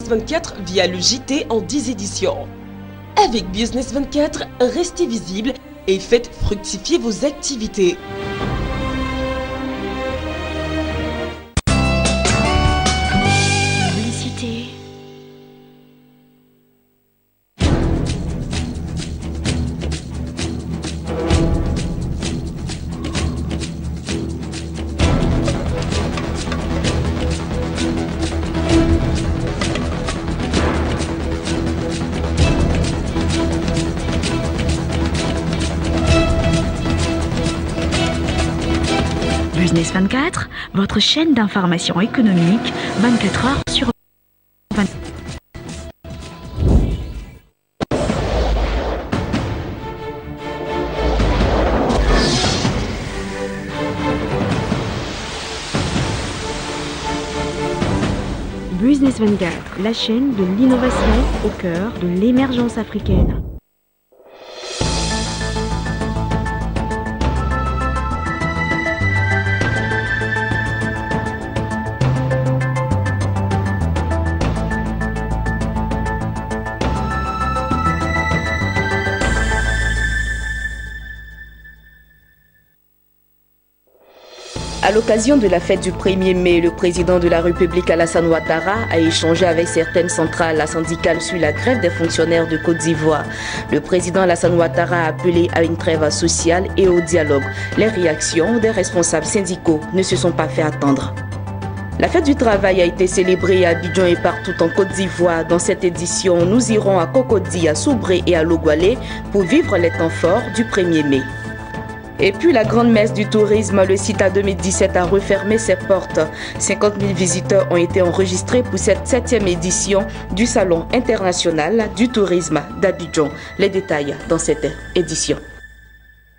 24 via le JT en 10 éditions. Avec Business 24, restez visible et faites fructifier vos activités. Publicité. Business 24, votre chaîne d'information économique, 24 heures sur 24. Business 24, la chaîne de l'innovation au cœur de l'émergence africaine. À l'occasion de la fête du 1er mai, le président de la République Alassane Ouattara a échangé avec certaines centrales syndicales sur la grève des fonctionnaires de Côte d'Ivoire. Le président Alassane Ouattara a appelé à une trêve sociale et au dialogue. Les réactions des responsables syndicaux ne se sont pas fait attendre. La fête du travail a été célébrée à Abidjan et partout en Côte d'Ivoire. Dans cette édition, nous irons à Cocody, à Soubré et à Logoualé pour vivre les temps forts du 1er mai. Et puis la grande messe du tourisme, le CITA 2017 a refermé ses portes. 50 000 visiteurs ont été enregistrés pour cette 7e édition du Salon international du tourisme d'Abidjan. Les détails dans cette édition.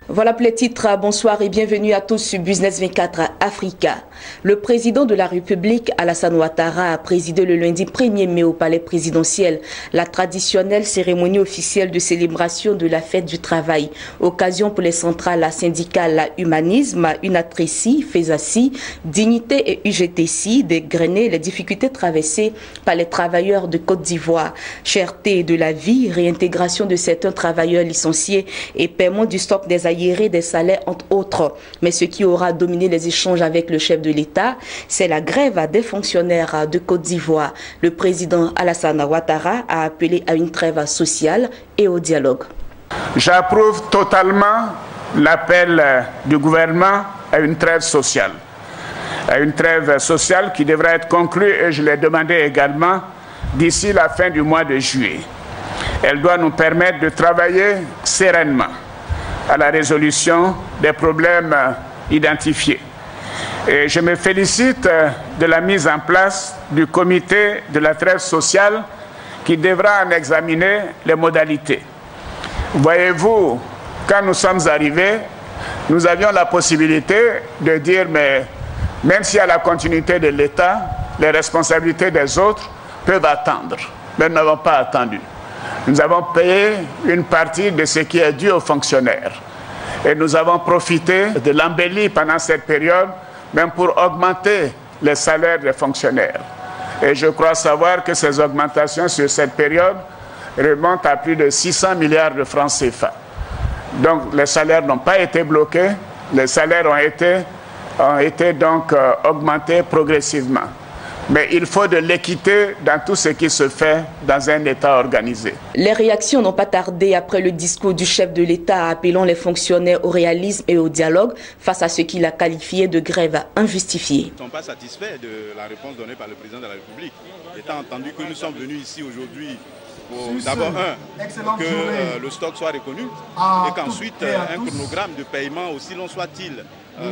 Voilà pour les titres. Bonsoir et bienvenue à tous sur Business 24 Africa. Le président de la République, Alassane Ouattara, a présidé le lundi 1er mai au palais présidentiel la traditionnelle cérémonie officielle de célébration de la fête du travail. Occasion pour les centrales syndicales Humanisme, Unatreci, FESACI, Dignité et UGTC dégrainer les difficultés traversées par les travailleurs de Côte d'Ivoire. Cherté de la vie, réintégration de certains travailleurs licenciés et paiement du stock des des salaires entre autres. Mais ce qui aura dominé les échanges avec le chef de l'État, c'est la grève des fonctionnaires de Côte d'Ivoire. Le président Alassane Ouattara a appelé à une trêve sociale et au dialogue. J'approuve totalement l'appel du gouvernement à une trêve sociale. À une trêve sociale qui devra être conclue, et je l'ai demandé également, d'ici la fin du mois de juillet. Elle doit nous permettre de travailler sereinement à la résolution des problèmes identifiés. Et je me félicite de la mise en place du comité de la trêve sociale qui devra en examiner les modalités. Voyez-vous, quand nous sommes arrivés, nous avions la possibilité de dire, mais même s'il y a la continuité de l'État, les responsabilités des autres peuvent attendre. Mais nous n'avons pas attendu. Nous avons payé une partie de ce qui est dû aux fonctionnaires. Et nous avons profité de l'embellie pendant cette période, même pour augmenter les salaires des fonctionnaires. Et je crois savoir que ces augmentations sur cette période remontent à plus de 600 milliards de francs CFA. Donc les salaires n'ont pas été bloqués, les salaires ont été donc augmentés progressivement. Mais il faut de l'équité dans tout ce qui se fait dans un État organisé. Les réactions n'ont pas tardé après le discours du chef de l'État appelant les fonctionnaires au réalisme et au dialogue face à ce qu'il a qualifié de grève injustifiée. Nous ne sommes pas satisfaits de la réponse donnée par le président de la République. Étant entendu que nous sommes venus ici aujourd'hui pour d'abord que le stock soit reconnu et qu'ensuite un chronogramme de paiement, aussi long soit-il,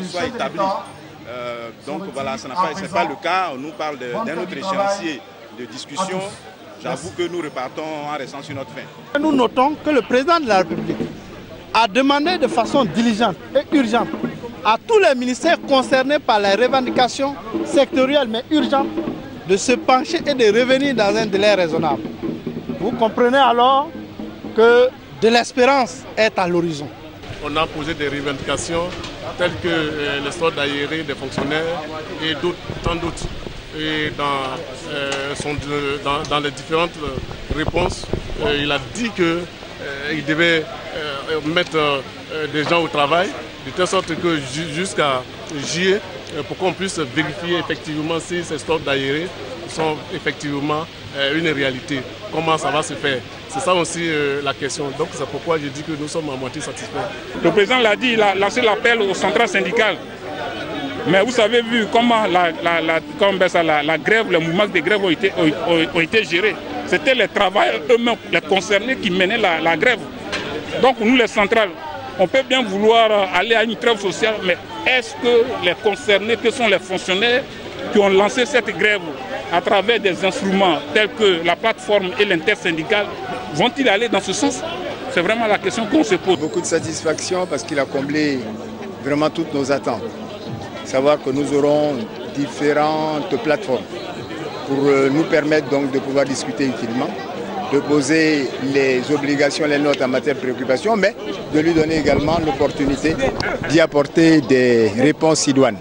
soit établi. Donc voilà, ce n'est pas le cas. On nous parle d'un autre échéancier de discussion. J'avoue que nous repartons en restant sur notre fin. Nous notons que le président de la République a demandé de façon diligente et urgente à tous les ministères concernés par les revendications sectorielles mais urgentes de se pencher et de revenir dans un délai raisonnable. Vous comprenez alors que de l'espérance est à l'horizon. On a posé des revendications telles que les soldes aérés des fonctionnaires et tant d'autres. et dans les différentes réponses, il a dit qu'il devait mettre des gens au travail, de telle sorte que jusqu'à juillet, pour qu'on puisse vérifier effectivement si ces stocks d'aérés sont effectivement une réalité. Comment ça va se faire? C'est ça aussi la question. Donc c'est pourquoi je dis que nous sommes à moitié satisfaits. Le président l'a dit, il a lancé l'appel aux centrales syndicales. Mais vous avez vu comment la grève, le mouvement des grèves ont été gérés. C'était les travailleurs eux-mêmes, les concernés qui menaient la grève. Donc nous les centrales, on peut bien vouloir aller à une trêve sociale, mais est-ce que les concernés, que sont les fonctionnaires qui ont lancé cette grève à travers des instruments tels que la plateforme et l'intersyndicale, vont-ils aller dans ce sens? C'est vraiment la question qu'on se pose. Beaucoup de satisfaction parce qu'il a comblé vraiment toutes nos attentes. Savoir que nous aurons différentes plateformes pour nous permettre donc de pouvoir discuter utilement, de poser les obligations, les notes en matière de préoccupation, mais de lui donner également l'opportunité d'y apporter des réponses idoines.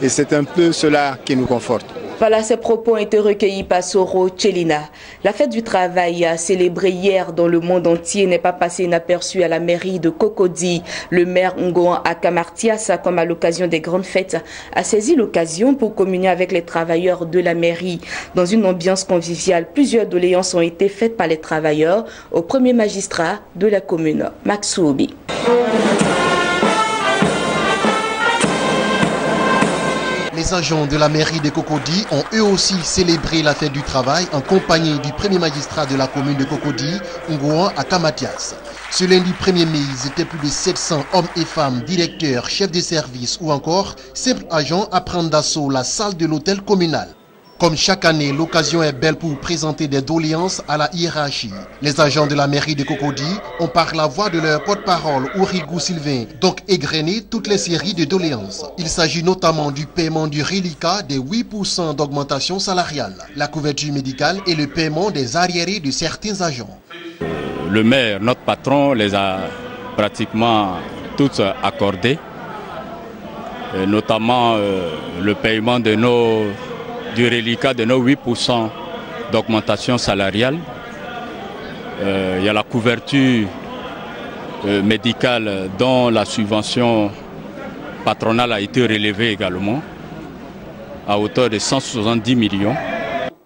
Et c'est un peu cela qui nous conforte. Voilà, ces propos ont été recueillis par Soro Tchelina. La fête du travail célébrée hier dans le monde entier n'est pas passée inaperçue à la mairie de Cocody. Le maire Ngoan Akamartias, comme à l'occasion des grandes fêtes, a saisi l'occasion pour communier avec les travailleurs de la mairie. Dans une ambiance conviviale, plusieurs doléances ont été faites par les travailleurs au premier magistrat de la commune, Maxoubi. Les agents de la mairie de Cocody ont eux aussi célébré la fête du travail en compagnie du premier magistrat de la commune de Cocody, Ngoan Akamatias. Ce lundi 1er mai, ils étaient plus de 700 hommes et femmes, directeurs, chefs de service ou encore simples agents à prendre d'assaut la salle de l'hôtel communal. Comme chaque année, l'occasion est belle pour présenter des doléances à la hiérarchie. Les agents de la mairie de Cocody ont par la voix de leur porte-parole, Ourigou Sylvain, donc égrené toutes les séries de doléances. Il s'agit notamment du paiement du reliquat des 8% d'augmentation salariale, la couverture médicale et le paiement des arriérés de certains agents. Le maire, notre patron, les a pratiquement tous accordés, notamment le paiement de du reliquat de nos 8% d'augmentation salariale. Il y a la couverture médicale dont la subvention patronale a été relevée également à hauteur de 170 millions.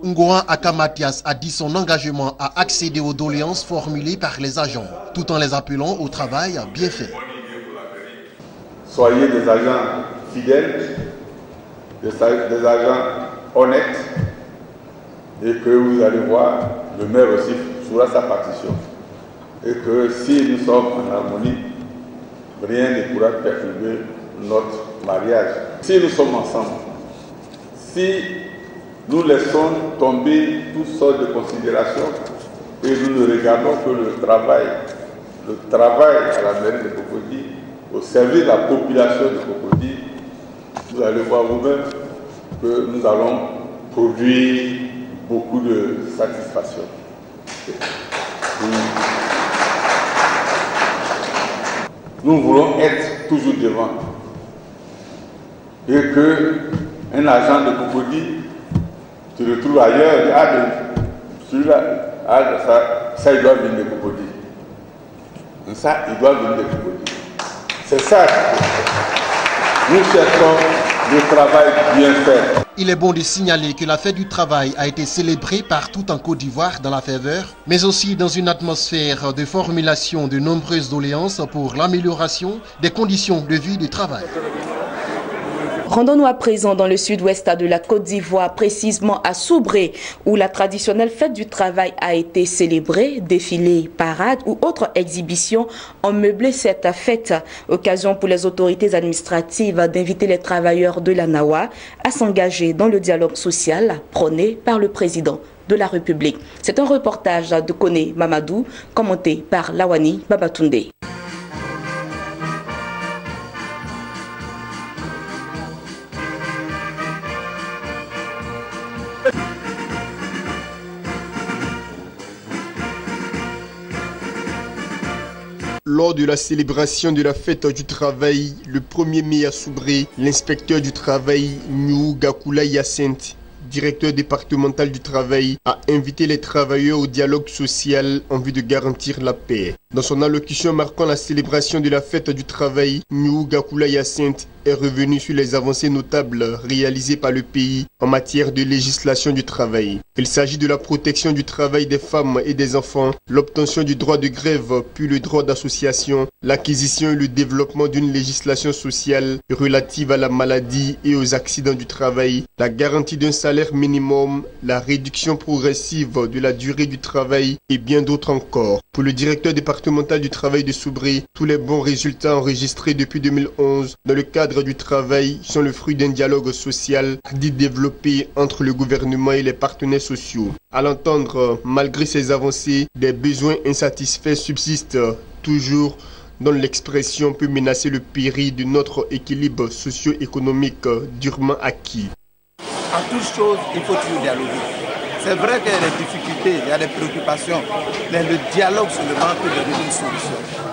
Ngoan Akamatias a dit son engagement à accéder aux doléances formulées par les agents, tout en les appelant au travail bien fait. Soyez des agents fidèles, des agents honnête, et que vous allez voir, le maire aussi jouera sa partition. Et que si nous sommes en harmonie, rien ne pourra perturber notre mariage. Si nous sommes ensemble, si nous laissons tomber toutes sortes de considérations et nous ne regardons que le travail à la mairie de Cocody, au service de la population de Cocody, vous allez voir vous-même que nous allons produire beaucoup de satisfaction. Nous voulons être toujours devant. Et qu'un agent de Cocody se retrouve ailleurs, ça il doit venir de Cocody. Ça, il doit venir de Cocody. C'est ça. Nous cherchons le travail bien fait. Il est bon de signaler que la fête du travail a été célébrée partout en Côte d'Ivoire dans la ferveur, mais aussi dans une atmosphère de formulation de nombreuses doléances pour l'amélioration des conditions de vie du travail. Rendons-nous à présent dans le sud-ouest de la Côte d'Ivoire, précisément à Soubré, où la traditionnelle fête du travail a été célébrée. Défilés, parades ou autres exhibitions ont meublé cette fête. Occasion pour les autorités administratives d'inviter les travailleurs de la Nawa à s'engager dans le dialogue social prôné par le président de la République. C'est un reportage de Koné Mamadou, commenté par Lawani Babatunde. Lors de la célébration de la fête du travail, le 1er mai à Soubré, l'inspecteur du travail, New Gakula Yacinthe, directeur départemental du travail, a invité les travailleurs au dialogue social en vue de garantir la paix. Dans son allocution marquant la célébration de la fête du travail, New Gakula Hyacinthe est revenu sur les avancées notables réalisées par le pays en matière de législation du travail. Il s'agit de la protection du travail des femmes et des enfants, l'obtention du droit de grève puis le droit d'association, l'acquisition et le développement d'une législation sociale relative à la maladie et aux accidents du travail, la garantie d'un salaire minimum, la réduction progressive de la durée du travail et bien d'autres encore. Pour le directeur départemental du travail de Soubré, tous les bons résultats enregistrés depuis 2011 dans le cadre du travail sont le fruit d'un dialogue social dit développé entre le gouvernement et les partenaires sociaux. À l'entendre, malgré ces avancées, des besoins insatisfaits subsistent toujours, dont l'expression peut menacer le péril de notre équilibre socio-économique durement acquis. En toute chose, il faut toujours dialoguer. C'est vrai qu'il y a des difficultés, il y a des préoccupations, mais le dialogue seulement peut donner une solution.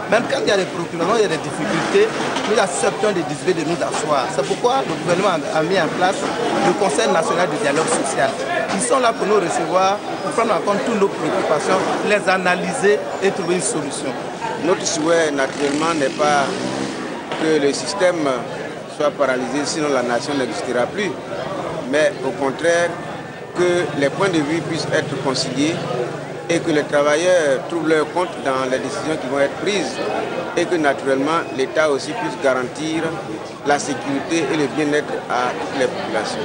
Même quand il y a des préoccupations, il y a des difficultés, nous acceptons de décider de nous asseoir. C'est pourquoi le gouvernement a mis en place le Conseil national du dialogue social. Ils sont là pour nous recevoir, pour prendre en compte toutes nos préoccupations, les analyser et trouver une solution. Notre souhait, naturellement, n'est pas que le système soit paralysé, sinon la nation n'existera plus. Mais au contraire, que les points de vue puissent être conciliés et que les travailleurs trouvent leur compte dans les décisions qui vont être prises et que naturellement l'État aussi puisse garantir la sécurité et le bien-être à toutes les populations.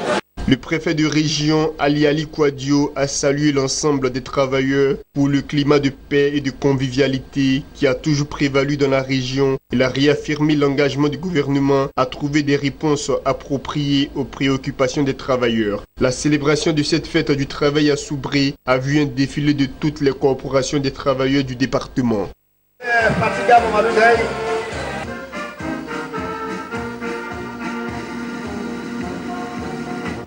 Le préfet de région Ali Kouadio a salué l'ensemble des travailleurs pour le climat de paix et de convivialité qui a toujours prévalu dans la région. Il a réaffirmé l'engagement du gouvernement à trouver des réponses appropriées aux préoccupations des travailleurs. La célébration de cette fête du travail à Soubré a vu un défilé de toutes les corporations des travailleurs du département.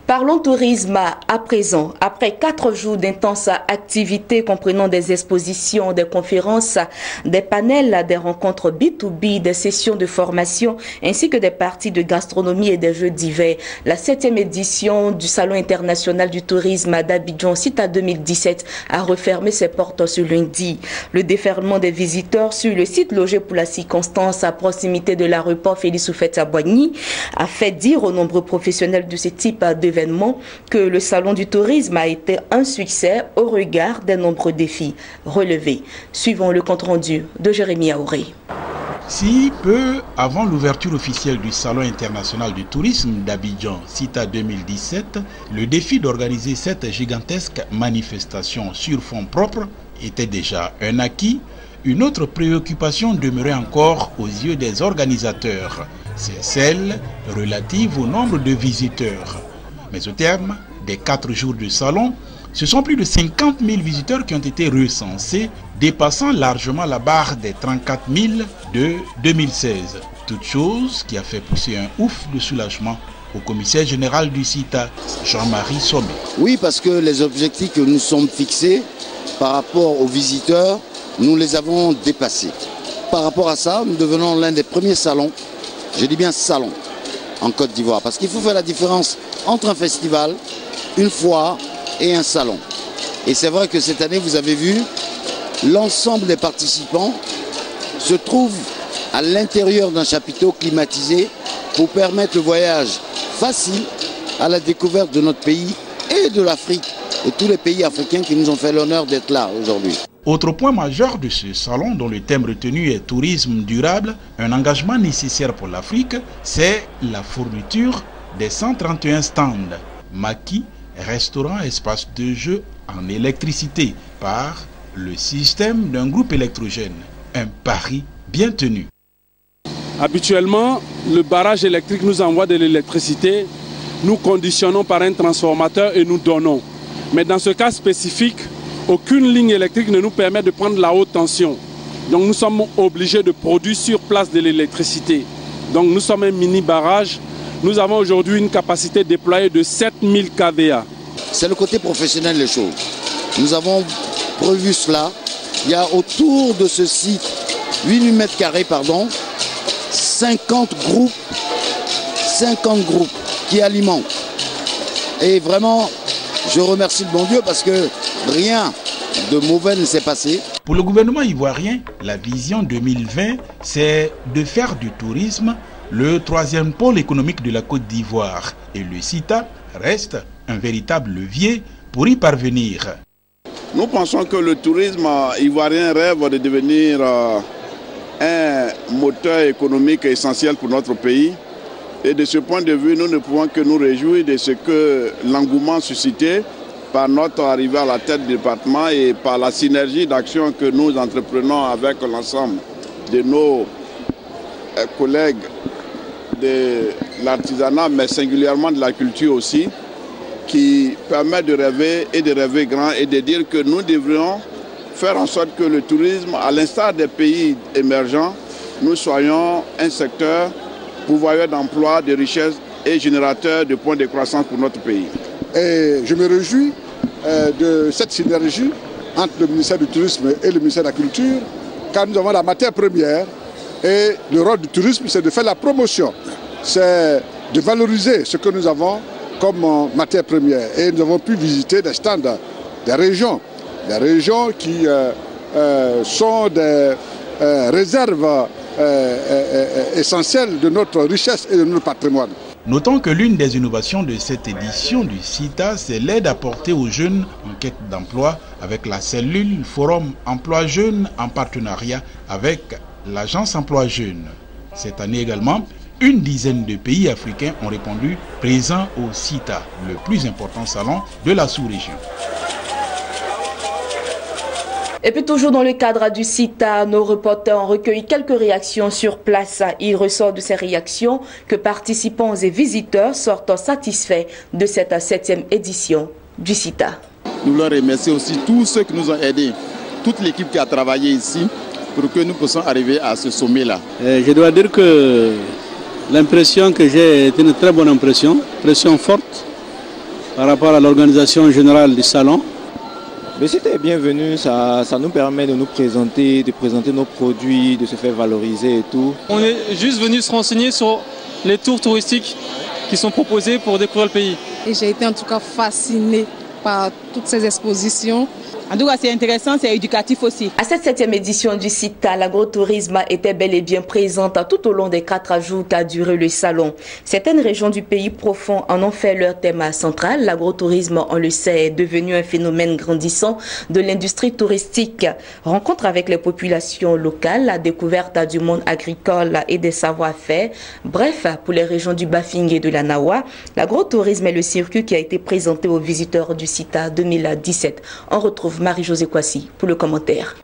Parlons tourisme à présent. Après 4 jours d'intenses activités comprenant des expositions, des conférences, des panels, des rencontres B2B, des sessions de formation ainsi que des parties de gastronomie et des jeux divers, la 7e édition du Salon international du tourisme d'Abidjan CITA 2017 a refermé ses portes ce lundi. Le déferlement des visiteurs sur le site logé pour la circonstance à proximité de l'aéroport Félix Houphouët-Boigny a fait dire aux nombreux professionnels de ce type d'événements que le salon du tourisme a été un succès au regard des nombreux défis relevés. Suivons le compte-rendu de Jérémy Aouré. Si peu avant l'ouverture officielle du Salon international du tourisme d'Abidjan CITA 2017, le défi d'organiser cette gigantesque manifestation sur fonds propres était déjà un acquis, une autre préoccupation demeurait encore aux yeux des organisateurs. C'est celle relative au nombre de visiteurs. Mais au terme des 4 jours de salon, ce sont plus de 50 000 visiteurs qui ont été recensés, dépassant largement la barre des 34 000 de 2016. Toute chose qui a fait pousser un ouf de soulagement au commissaire général du CITA, Jean-Marie Sommet. Oui, parce que les objectifs que nous sommes fixés par rapport aux visiteurs, nous les avons dépassés. Par rapport à ça, nous devenons l'un des premiers salons, je dis bien salon, en Côte d'Ivoire. Parce qu'il faut faire la différence entre un festival, une foire et un salon. Et c'est vrai que cette année, vous avez vu, l'ensemble des participants se trouvent à l'intérieur d'un chapiteau climatisé pour permettre le voyage facile à la découverte de notre pays et de l'Afrique et tous les pays africains qui nous ont fait l'honneur d'être là aujourd'hui. Autre point majeur de ce salon dont le thème retenu est tourisme durable, un engagement nécessaire pour l'Afrique, c'est la fourniture des 131 stands, maquis, restaurants, espaces de jeu en électricité par le système d'un groupe électrogène. Un pari bien tenu. Habituellement, le barrage électrique nous envoie de l'électricité, nous conditionnons par un transformateur et nous donnons. Mais dans ce cas spécifique, aucune ligne électrique ne nous permet de prendre la haute tension. Donc nous sommes obligés de produire sur place de l'électricité. Donc nous sommes un mini barrage. Nous avons aujourd'hui une capacité déployée de 7000 kVA. C'est le côté professionnel des choses. Nous avons prévu cela. Il y a autour de ce site, 8000 m², pardon, 50 groupes qui alimentent. Et vraiment, Je remercie le bon Dieu parce que rien de mauvais ne s'est passé. Pour le gouvernement ivoirien, la vision 2020, c'est de faire du tourisme le troisième pôle économique de la Côte d'Ivoire. Et le CITA reste un véritable levier pour y parvenir. Nous pensons que le tourisme ivoirien rêve de devenir un moteur économique essentiel pour notre pays. Et de ce point de vue, nous ne pouvons que nous réjouir de ce que l'engouement suscité par notre arrivée à la tête du département et par la synergie d'action que nous entreprenons avec l'ensemble de nos collègues de l'artisanat, mais singulièrement de la culture aussi, qui permet de rêver et de rêver grand et de dire que nous devrions faire en sorte que le tourisme, à l'instar des pays émergents, nous soyons un secteur pourvoyeur d'emplois, de richesses et générateur de points de croissance pour notre pays. Et je me réjouis de cette synergie entre le ministère du Tourisme et le ministère de la Culture, car nous avons la matière première et le rôle du tourisme, c'est de faire la promotion, c'est de valoriser ce que nous avons comme matière première. Et nous avons pu visiter des stands des régions qui sont des réserves essentielles de notre richesse et de notre patrimoine. Notons que l'une des innovations de cette édition du CITA, c'est l'aide apportée aux jeunes en quête d'emploi avec la cellule Forum Emploi Jeunes en partenariat avec l'Agence Emploi Jeunes. Cette année également, une dizaine de pays africains ont répondu présents au CITA, le plus important salon de la sous-région. Et puis toujours dans le cadre du CITA, nos reporters ont recueilli quelques réactions sur place. Il ressort de ces réactions que participants et visiteurs sortent satisfaits de cette 7e édition du CITA. Nous leur remercions aussi tous ceux qui nous ont aidés, toute l'équipe qui a travaillé ici pour que nous puissions arriver à ce sommet-là. Je dois dire que l'impression que j'ai est une très bonne impression forte par rapport à l'organisation générale du salon. Le site est bienvenu, ça nous permet de nous présenter, de présenter nos produits, de se faire valoriser et tout. On est juste venu se renseigner sur les tours touristiques qui sont proposés pour découvrir le pays. Et j'ai été en tout cas fascinée par toutes ces expositions. En tout cas, c'est intéressant, c'est éducatif aussi. À cette 7e édition du CITA, l'agrotourisme était bel et bien présente tout au long des 4 jours qu'a duré le salon. Certaines régions du pays profond en ont fait leur thème central. L'agrotourisme, on le sait, est devenu un phénomène grandissant de l'industrie touristique. Rencontre avec les populations locales, la découverte du monde agricole et des savoir-faire. Bref, pour les régions du Bafing et de la Nawa, l'agrotourisme est le circuit qui a été présenté aux visiteurs du CITA 2017. On retrouve Marie-Josée Kwasi pour le commentaire.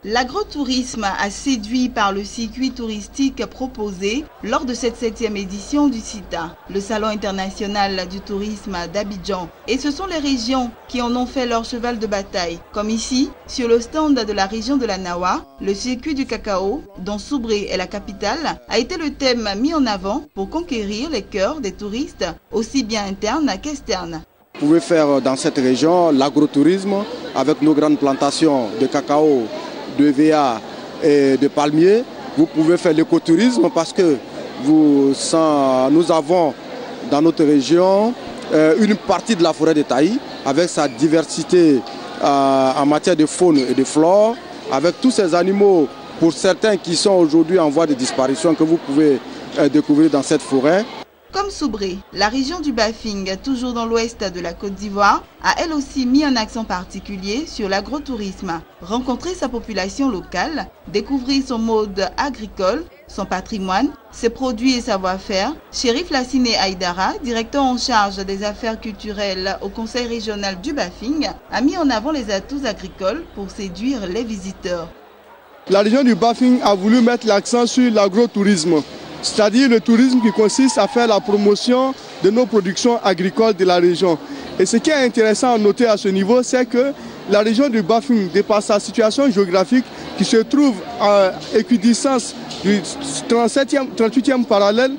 L'agrotourisme a séduit par le circuit touristique proposé lors de cette 7e édition du CITA, le Salon international du tourisme d'Abidjan. Et ce sont les régions qui en ont fait leur cheval de bataille. Comme ici, sur le stand de la région de la Nawa, le circuit du cacao, dont Soubré est la capitale, a été le thème mis en avant pour conquérir les cœurs des touristes, aussi bien internes qu'externes. Vous pouvez faire dans cette région l'agrotourisme avec nos grandes plantations de cacao, de VA et de palmiers. Vous pouvez faire l'écotourisme parce que nous avons dans notre région une partie de la forêt de Taï avec sa diversité en matière de faune et de flore, avec tous ces animaux, pour certains qui sont aujourd'hui en voie de disparition, que vous pouvez découvrir dans cette forêt. Comme Soubré, la région du Bafing, toujours dans l'ouest de la Côte d'Ivoire, a elle aussi mis un accent particulier sur l'agrotourisme. Rencontrer sa population locale, découvrir son mode agricole, son patrimoine, ses produits et savoir-faire. Chérif Lassine Aïdara, directeur en charge des affaires culturelles au Conseil régional du Bafing, a mis en avant les atouts agricoles pour séduire les visiteurs. La région du Bafing a voulu mettre l'accent sur l'agrotourisme, c'est-à-dire le tourisme qui consiste à faire la promotion de nos productions agricoles de la région. Et ce qui est intéressant à noter à ce niveau, c'est que la région du Bafing, de par sa situation géographique qui se trouve à équidistance du 38e parallèle,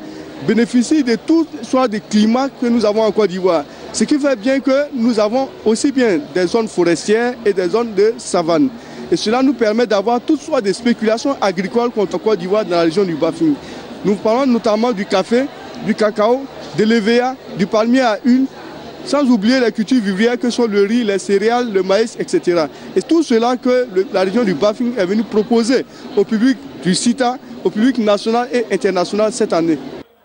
bénéficie de tout soit des climats que nous avons en Côte d'Ivoire. Ce qui fait bien que nous avons aussi bien des zones forestières et des zones de savane. Et cela nous permet d'avoir toutes sortes de spéculations agricoles contre Côte d'Ivoire dans la région du Bafing. Nous parlons notamment du café, du cacao, de l'EVA, du palmier à huile sans oublier les cultures vivrières que sont le riz, les céréales, le maïs, etc. Et tout cela que la région du Bafing est venue proposer au public du CITA, au public national et international cette année.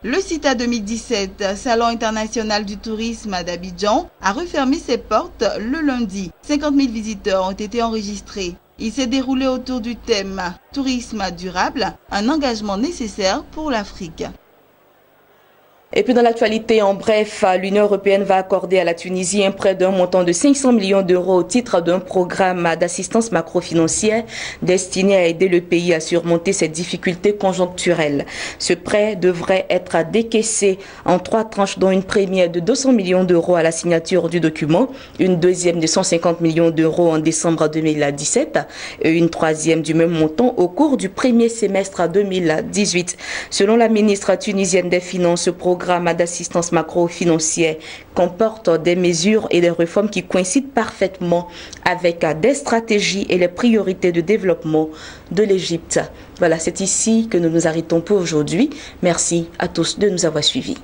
Le CITA 2017, Salon international du tourisme d'Abidjan, a refermé ses portes le lundi. 50 000 visiteurs ont été enregistrés. Il s'est déroulé autour du thème « Tourisme durable, un engagement nécessaire pour l'Afrique ». Et puis dans l'actualité, en bref, l'Union européenne va accorder à la Tunisie un prêt d'un montant de 500 millions d'euros au titre d'un programme d'assistance macrofinancière destiné à aider le pays à surmonter ses difficultés conjoncturelles. Ce prêt devrait être décaissé en 3 tranches, dont une première de 200 millions d'euros à la signature du document, une deuxième de 150 millions d'euros en décembre 2017 et une troisième du même montant au cours du premier semestre 2018. Selon la ministre tunisienne des Finances, ce programme d'assistance macro-financière comporte des mesures et des réformes qui coïncident parfaitement avec des stratégies et les priorités de développement de l'Égypte. Voilà, c'est ici que nous nous arrêtons pour aujourd'hui. Merci à tous de nous avoir suivis.